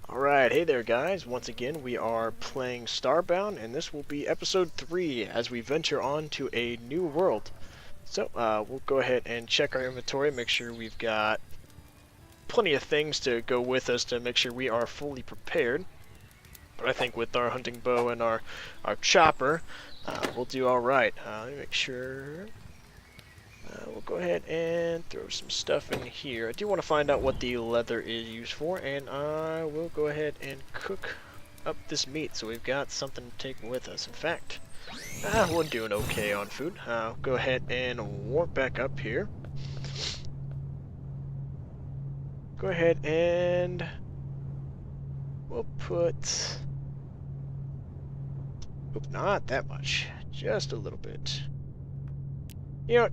Alright, hey there guys, once again we are playing Starbound, and this will be episode 3 as we venture on to a new world. So, we'll go ahead and check our inventory, make sure we've got plenty of things to go with us to make sure we are fully prepared. But I think with our hunting bow and our chopper, we'll do alright. Let me make sure. We'll go ahead and throw some stuff in here. I do want to find out what the leather is used for, and I will go ahead and cook up this meat so we've got something to take with us. In fact, we're doing okay on food. Go ahead and warp back up here. Go ahead and we'll put... Oop, not that much. Just a little bit. You know what?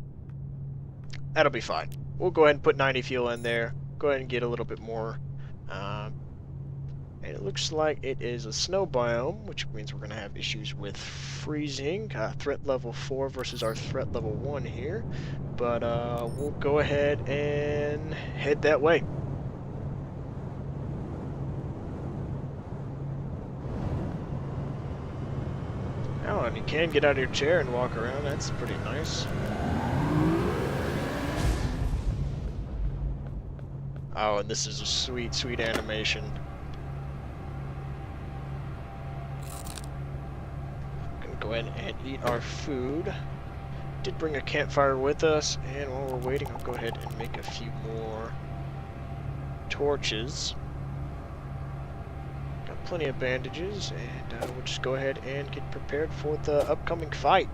That'll be fine. We'll go ahead and put 90 fuel in there. Go ahead and get a little bit more. And it looks like it is a snow biome, which means we're going to have issues with freezing. Threat level 4 versus our threat level 1 here. But we'll go ahead and head that way. Oh, and you can get out of your chair and walk around. That's pretty nice. Oh, and this is a sweet, sweet animation. Gonna go ahead and eat our food. Did bring a campfire with us, and while we're waiting, I'll go ahead and make a few more torches. Got plenty of bandages, and we'll just go ahead and get prepared for the upcoming fight.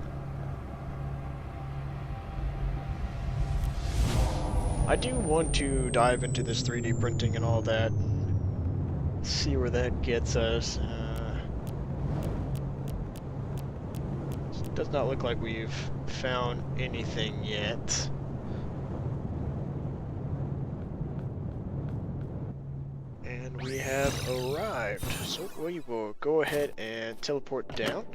I do want to dive into this 3D printing and all that, see where that gets us. It does not look like we've found anything yet. And we have arrived, so we will go ahead and teleport down.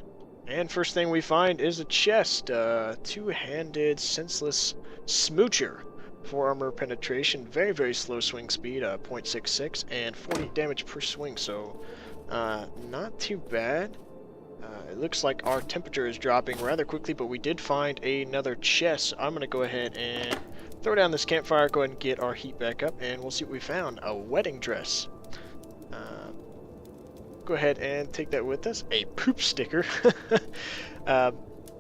And first thing we find is a chest, two-handed senseless smoocher. 4 armor penetration, very, very slow swing speed, 0.66, and 40 damage per swing, so not too bad. It looks like our temperature is dropping rather quickly, but we did find another chest, so I'm going to go ahead and throw down this campfire, go ahead and get our heat back up, and we'll see what we found. A wedding dress. Go ahead and take that with us. A poop sticker.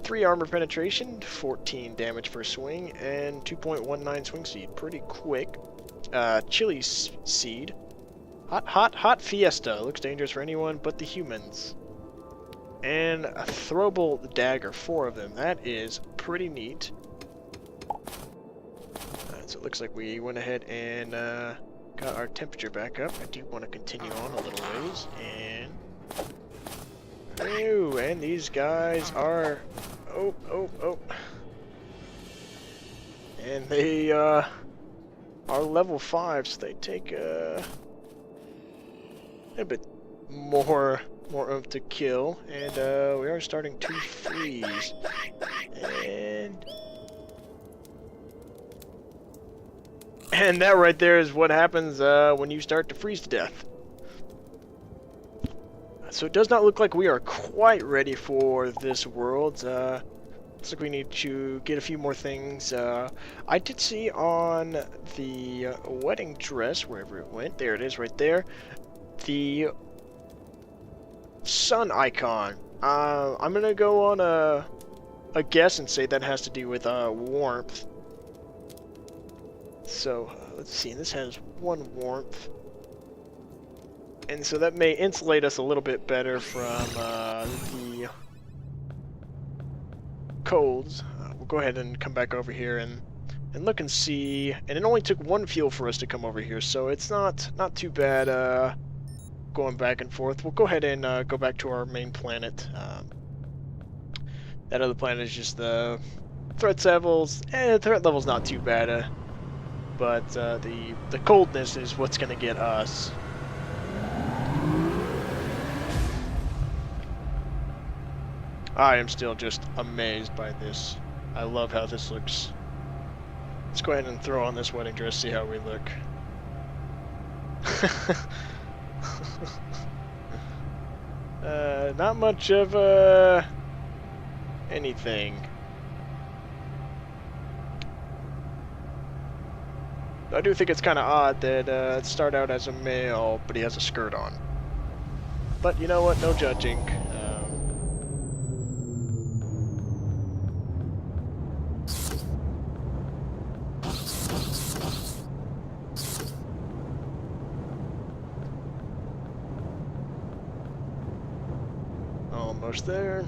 3 armor penetration, 14 damage per swing, and 2.19 swing speed. Pretty quick. Chili seed. Hot fiesta. Looks dangerous for anyone but the humans. And a throwable dagger, 4 of them. That is pretty neat. So it looks like we went ahead and got our temperature back up. I do want to continue on a little ways, and and these guys are oh, and they are level 5, so they take a bit more oomph to kill, and we are starting to freeze, and that right there is what happens when you start to freeze to death. So it does not look like we are quite ready for this world. Looks like we need to get a few more things. I did see on the wedding dress, wherever it went, there it is right there, the sun icon. I'm going to go on a guess and say that has to do with warmth. So, let's see, this has 1 warmth. And so that may insulate us a little bit better from the colds. We'll go ahead and come back over here and look and see. And it only took 1 fuel for us to come over here, so it's not too bad going back and forth. We'll go ahead and go back to our main planet. That other planet is just the threat levels. Threat level's not too bad, but the coldness is what's going to get us. I am still just amazed by this. I love how this looks. Let's go ahead and throw on this wedding dress, see how we look. Not much of anything. I do think it's kind of odd that it started out as a male, but he has a skirt on. But you know what? No judging. Almost there.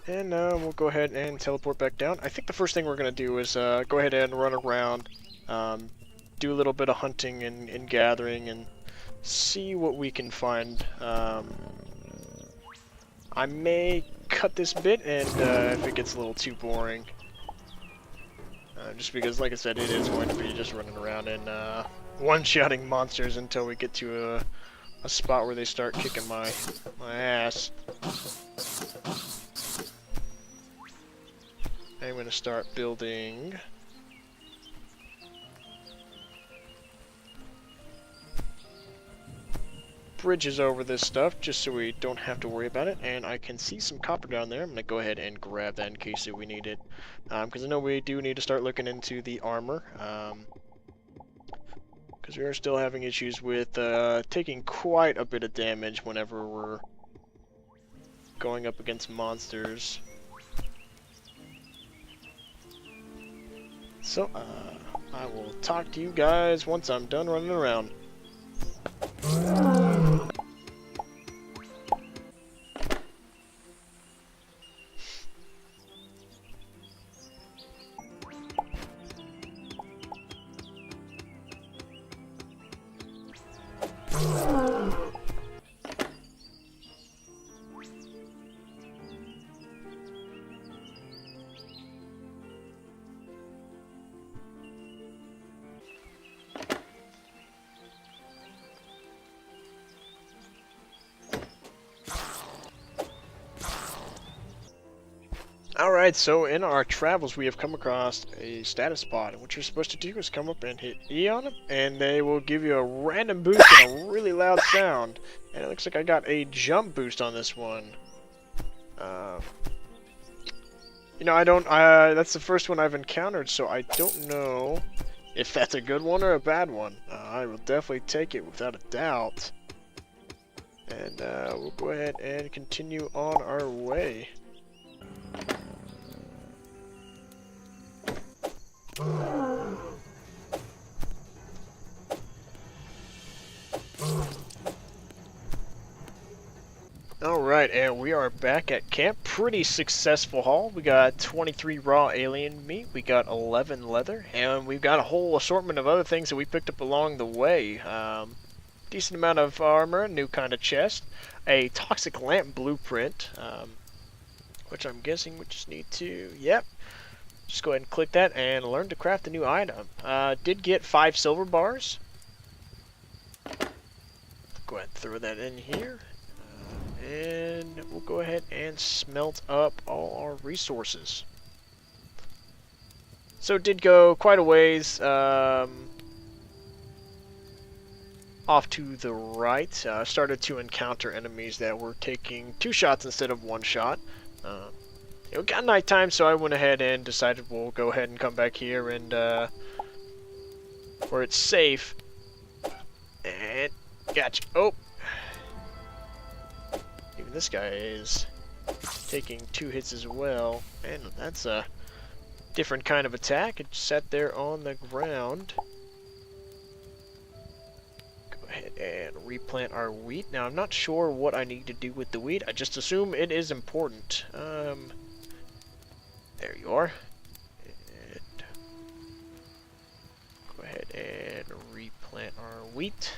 And we'll go ahead and teleport back down. I think the first thing we're going to do is go ahead and run around, do a little bit of hunting and gathering, and see what we can find. I may cut this bit, and if it gets a little too boring, just because, like I said, it is going to be just running around and one-shotting monsters until we get to a spot where they start kicking my ass. I'm going to start building bridges over this stuff just so we don't have to worry about it. And I can see some copper down there. I'm going to go ahead and grab that in case we need it. Because I know we do need to start looking into the armor. Because we are still having issues with taking quite a bit of damage whenever we're going up against monsters. So, I will talk to you guys once I'm done running around. Alright, so in our travels we have come across a status pod, and what you're supposed to do is come up and hit E on them, and they will give you a random boost and a really loud sound. And it looks like I got a jump boost on this one. You know, that's the first one I've encountered, so I don't know if that's a good one or a bad one. I will definitely take it without a doubt. And we'll go ahead and continue on our way. Alright, and we are back at camp. Pretty successful haul. We got 23 raw alien meat, we got 11 leather, and we've got a whole assortment of other things that we picked up along the way. Decent amount of armor, new kind of chest, a toxic lamp blueprint, which I'm guessing we just need to, yep. Just go ahead and click that and learn to craft a new item. Did get 5 silver bars. Go ahead and throw that in here. And we'll go ahead and smelt up all our resources. So it did go quite a ways off to the right. Started to encounter enemies that were taking 2 shots instead of 1 shot. It got nighttime, so I went ahead and decided we'll go ahead and come back here and where it's safe. And gotcha. Oh, even this guy is taking 2 hits as well, and that's a different kind of attack. It sat there on the ground. Go ahead and replant our wheat. Now I'm not sure what I need to do with the wheat. I just assume it is important. There you are. And go ahead and replant our wheat.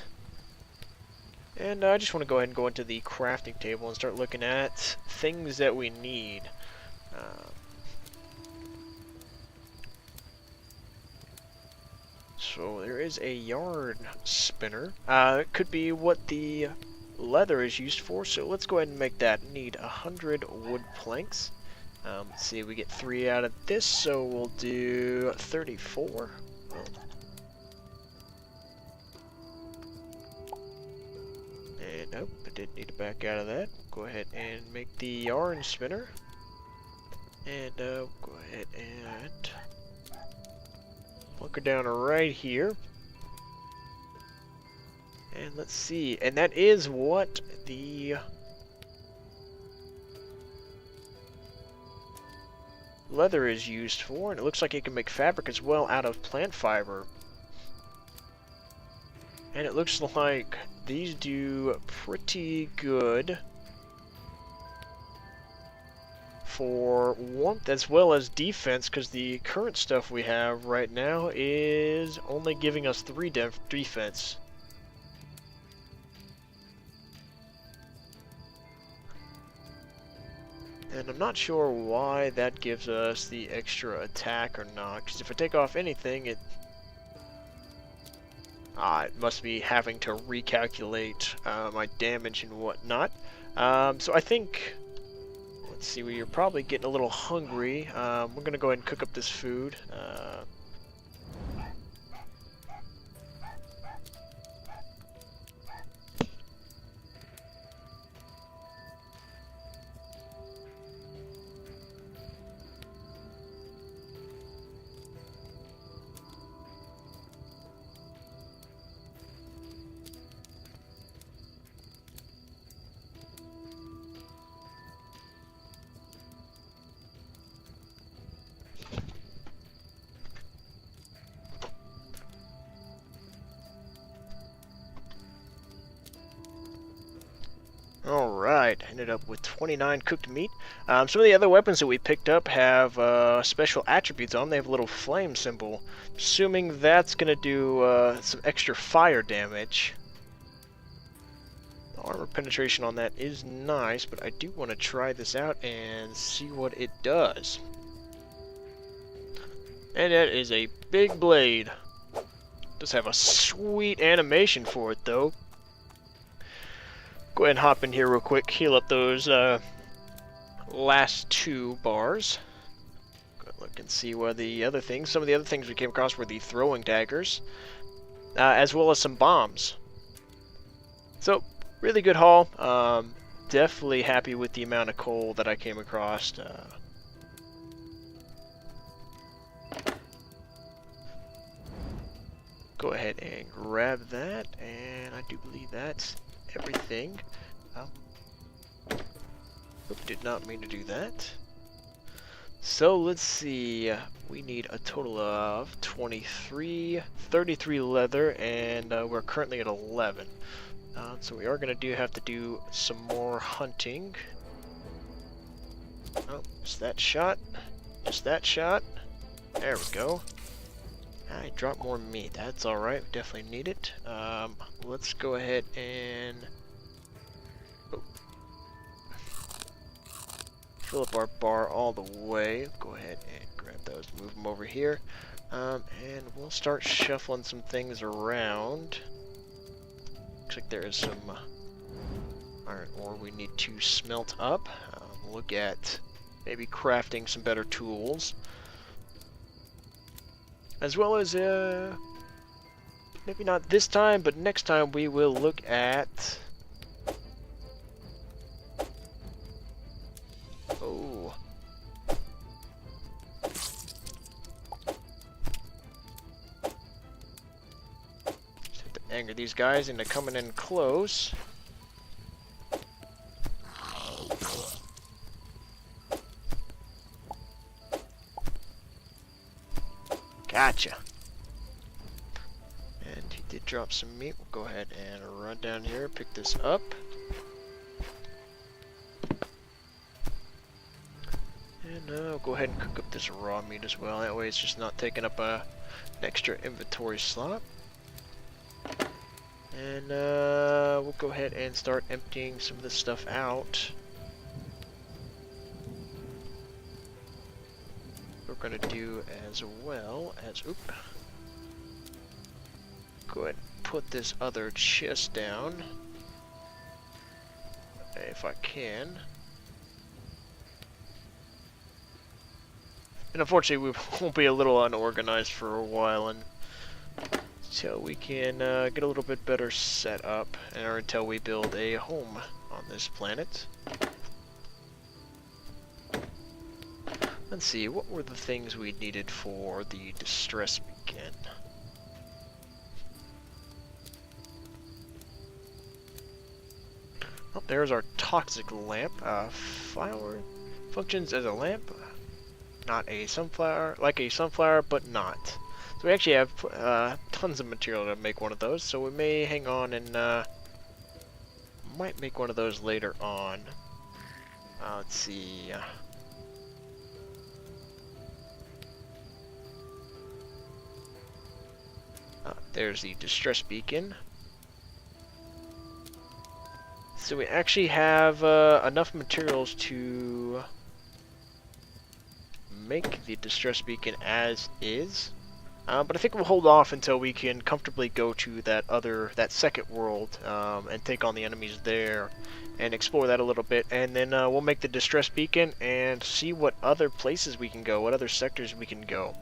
And I just want to go ahead and go into the crafting table and start looking at things that we need. So there is a yarn spinner. It could be what the leather is used for, so let's go ahead and make that. Need 100 wood planks. Let's see, we get 3 out of this, so we'll do 34. didn't need to back out of that. Go ahead and make the yarn spinner. And go ahead and plunk her down right here. And let's see. And that is what the leather is used for. And it looks like it can make fabric as well out of plant fiber. And it looks like these do pretty good for warmth as well as defense, because the current stuff we have right now is only giving us 3 defense. And I'm not sure why that gives us the extra attack or not, because if I take off anything, it must be having to recalculate my damage and whatnot. So I think, let's see, we're probably getting a little hungry. We're going to go ahead and cook up this food. Alright, ended up with 29 cooked meat. Some of the other weapons that we picked up have special attributes on them. They have a little flame symbol. Assuming that's going to do some extra fire damage. The armor penetration on that is nice, but I do want to try this out and see what it does. And that is a big blade. Does have a sweet animation for it, though. Go ahead and hop in here real quick, heal up those last 2 bars. Go ahead and look and see what the other things. Some of the other things we came across were the throwing daggers, as well as some bombs. So, really good haul. Definitely happy with the amount of coal that I came across. Go ahead and grab that, and I do believe that's everything. Did not mean to do that. So let's see. We need a total of 33 leather, and we're currently at 11. So we are going to have to do some more hunting. Oh, just that shot. Just that shot. There we go. I dropped more meat. That's alright. We definitely need it. Let's go ahead and fill up our bar all the way. Go ahead and grab those, move them over here. And we'll start shuffling some things around. Looks like there is some iron ore we need to smelt up. Look at maybe crafting some better tools. As well as, maybe not this time, but next time we will look at... Oh. Just have to anger these guys into coming in close. Gotcha. And he did drop some meat. We'll go ahead and run down here, pick this up. And we'll go ahead and cook up this raw meat as well. That way it's just not taking up an extra inventory slot. And we'll go ahead and start emptying some of this stuff out. We're going to do as well as... Oop. Go ahead and put this other chest down. If I can. And unfortunately we won't be a little unorganized for a while, and it's Till we can get a little bit better set up, or until we build a home on this planet. Let's see, what were the things we needed for the distress beacon? Oh, there's our toxic lamp. Flower functions as a lamp, not a sunflower, like a sunflower, but not. So we actually have tons of material to make one of those, so we may hang on and might make one of those later on. Let's see. There's the distress beacon. So we actually have enough materials to make the distress beacon as is. But I think we'll hold off until we can comfortably go to that second world and take on the enemies there and explore that a little bit. And then we'll make the distress beacon and see what other places we can go, what other sectors we can go.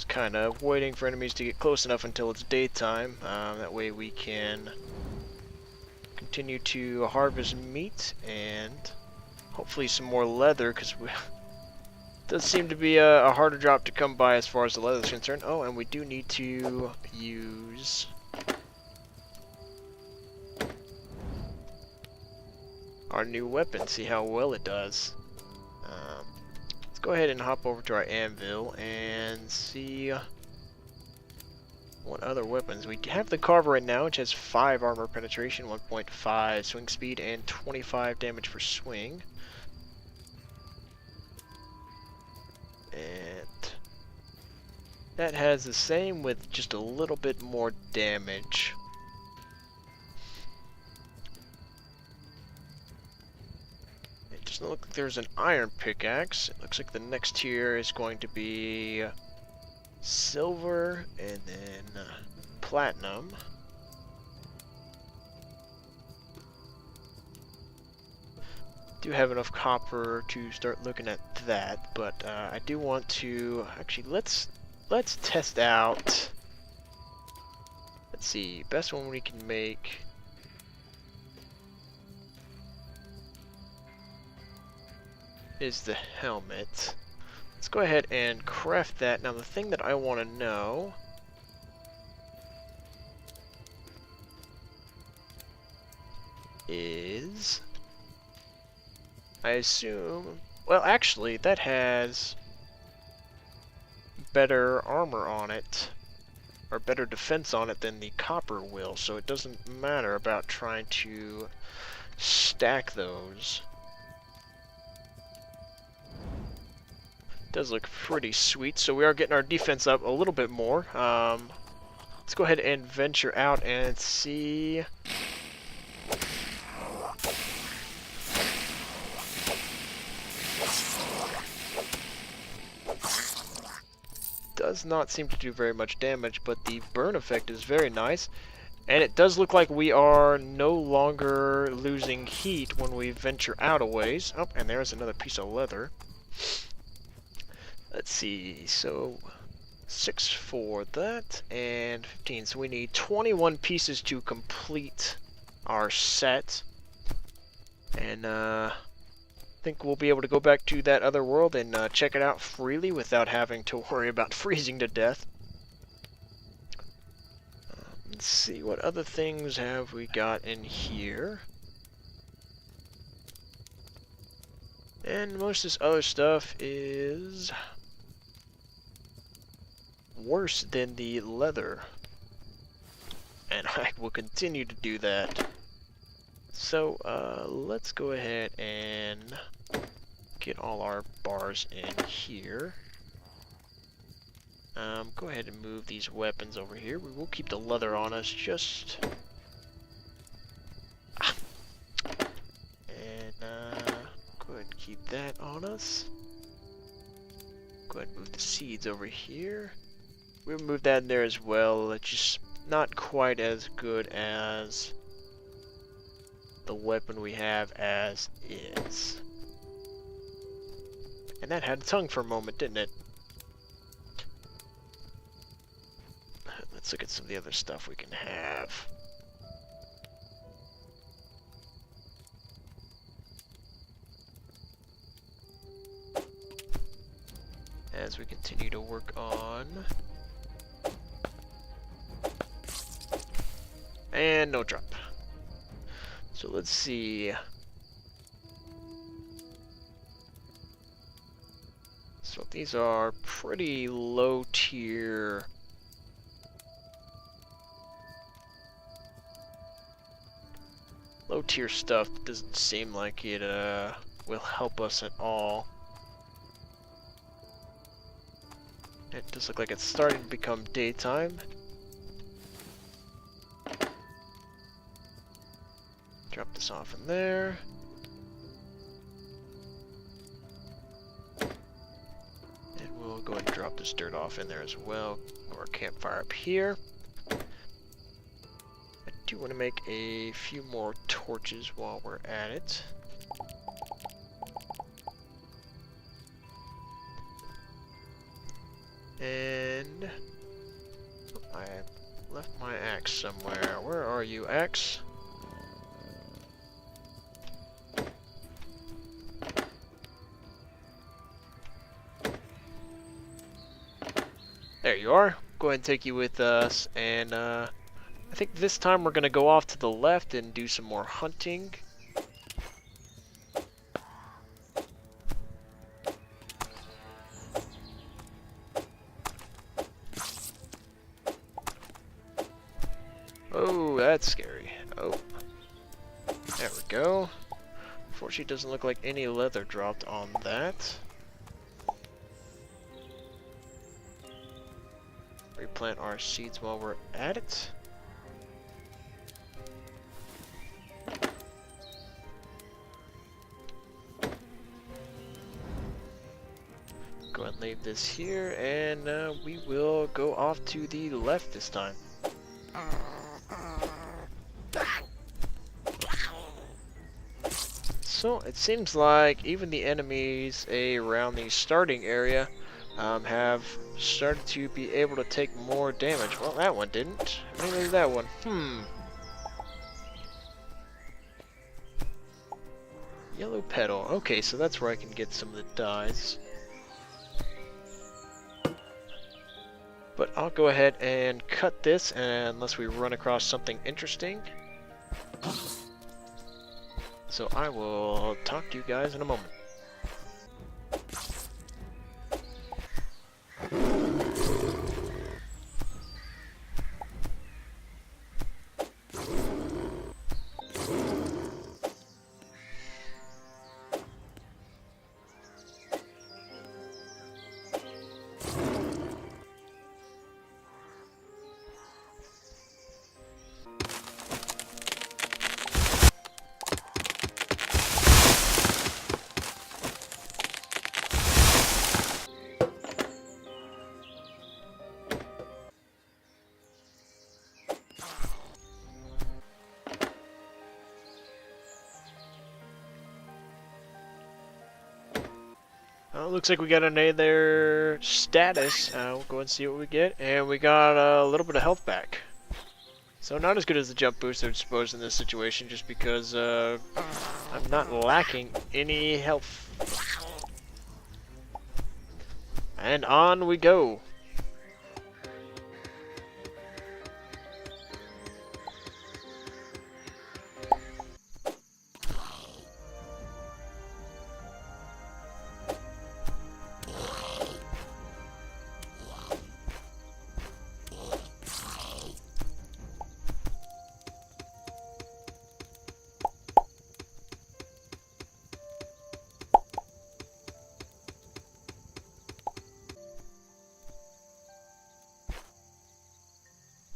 Kind of waiting for enemies to get close enough until it's daytime. That way we can continue to harvest meat and hopefully some more leather, because it does seem to be a harder drop to come by as far as the leather is concerned. Oh, and we do need to use our new weapon, see how well it does. Let's go ahead and hop over to our anvil and see what other weapons. We have the carver right now, which has 5 armor penetration, 1.5 swing speed, and 25 damage per swing. And that has the same with just a little bit more damage. Doesn't look like there's an iron pickaxe. It looks like the next tier is going to be silver and then platinum. Do have enough copper to start looking at that, but I do want to actually let's test out. Let's see, best one we can make. Is the helmet. Let's go ahead and craft that. Now the thing that I want to know is, I assume, well actually that has better armor on it, or better defense on it than the copper will, so it doesn't matter about trying to stack those. Does look pretty sweet, so we are getting our defense up a little bit more. Let's go ahead and venture out and see. Does not seem to do very much damage, but the burn effect is very nice. And it does look like we are no longer losing heat when we venture out a ways. Oh, and there's another piece of leather. Let's see, so 6 for that, and 15. So we need 21 pieces to complete our set. And I think we'll be able to go back to that other world and check it out freely without having to worry about freezing to death. Let's see, what other things have we got in here? And most of this other stuff is worse than the leather, and I will continue to do that. So let's go ahead and get all our bars in here. Go ahead and move these weapons over here. We will keep the leather on us, just and go ahead and keep that on us. Go ahead and move the seeds over here. We'll move that in there as well. It's just not quite as good as the weapon we have as is. And that had a tongue for a moment, didn't it? Let's look at some of the other stuff we can have. As we continue to work on. And no drop. So let's see. So these are pretty low tier. Low tier stuff that doesn't seem like it will help us at all. It does look like it's starting to become daytime. Drop this off in there. And we'll go ahead and drop this dirt off in there as well. Or a campfire up here. I do want to make a few more torches while we're at it. And I left my axe somewhere. Where are you, axe? There you are. Go ahead and take you with us, and I think this time we're gonna go off to the left and do some more hunting. Oh, that's scary. Oh, there we go. Unfortunately, it doesn't look like any leather dropped on that. Replant our seeds while we're at it. Go ahead and leave this here, and we will go off to the left this time. So it seems like even the enemies around the starting area have started to be able to take more damage. Well, that one didn't. Maybe that one. Yellow petal. Okay, so that's where I can get some of the dyes. But I'll go ahead and cut this unless we run across something interesting. So I will talk to you guys in a moment. Looks like we got another status. We'll go and see what we get. And we got a little bit of health back. So not as good as the jump boost, I suppose, in this situation, just because I'm not lacking any health. And on we go.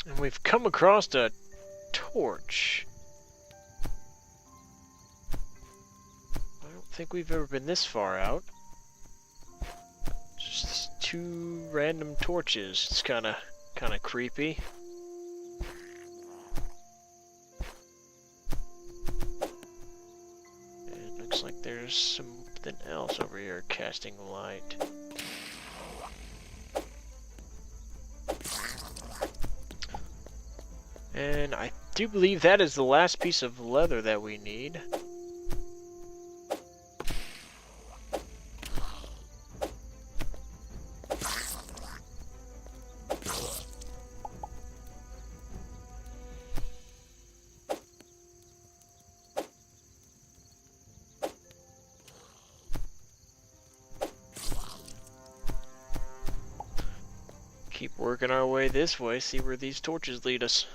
And we've come across a torch. I don't think we've ever been this far out. Just two random torches. It's kind of creepy. there's something else over here casting light. And I do believe that is the last piece of leather that we need. Keep working our way this way, see where these torches lead us.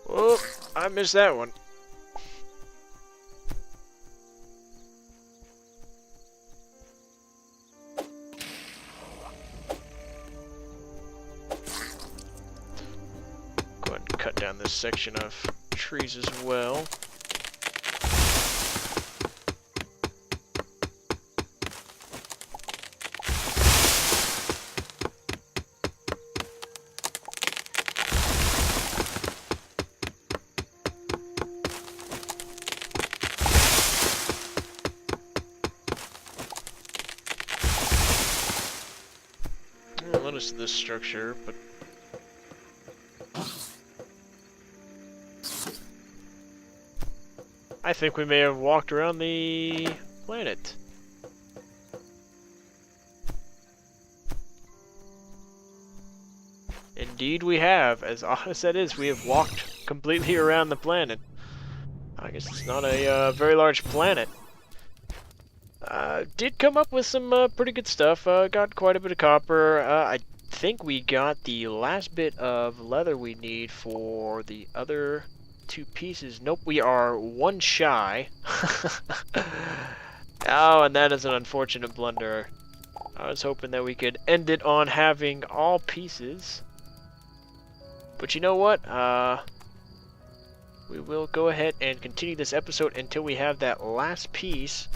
Oh, I missed that one. Go ahead and cut down this section of trees as well. Notice this structure, but I think we may have walked around the planet. Indeed we have. As odd as that is, we have walked completely around the planet. I guess it's not a very large planet. Did come up with some pretty good stuff. Got quite a bit of copper. I think we got the last bit of leather we need for the other 2 pieces. Nope, we are 1 shy. Oh, and that is an unfortunate blunder. I was hoping that we could end it on having all pieces. But you know what? We will go ahead and continue this episode until we have that last piece.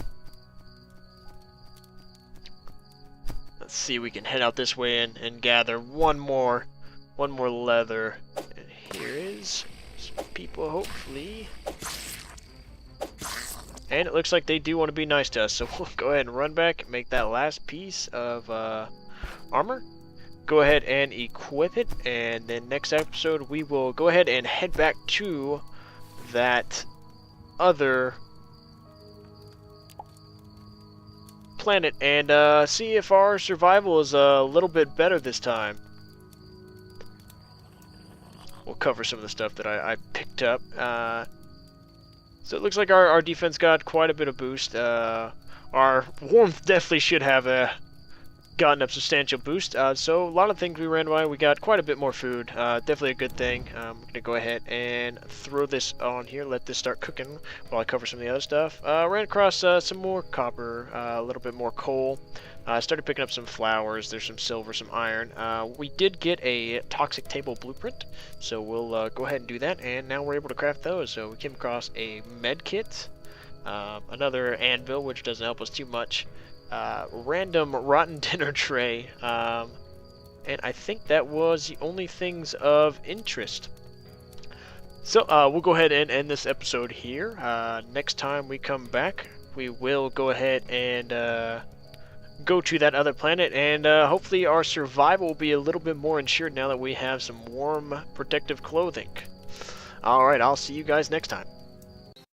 Let's see, we can head out this way and gather one more leather. And here is some people, hopefully. And it looks like they do want to be nice to us, so we'll go ahead and run back and make that last piece of armor. Go ahead and equip it, and then next episode we will go ahead and head back to that other planet and see if our survival is a little bit better this time. We'll cover some of the stuff that I picked up. So it looks like our defense got quite a bit of boost. Our warmth definitely should have gotten a substantial boost. So a lot of things we ran by. We got quite a bit more food. Definitely a good thing. I'm going to go ahead and throw this on here. Let this start cooking while I cover some of the other stuff. Ran across some more copper, a little bit more coal. Started picking up some flowers. There's some silver, some iron. We did get a toxic table blueprint, so we'll go ahead and do that. And now we're able to craft those. So we came across a med kit, another anvil, which doesn't help us too much. Random rotten dinner tray, and I think that was the only things of interest. So we'll go ahead and end this episode here. Next time we come back, we will go ahead and go to that other planet, and hopefully our survival will be a little bit more ensured now that we have some warm protective clothing. Alright, I'll see you guys next time.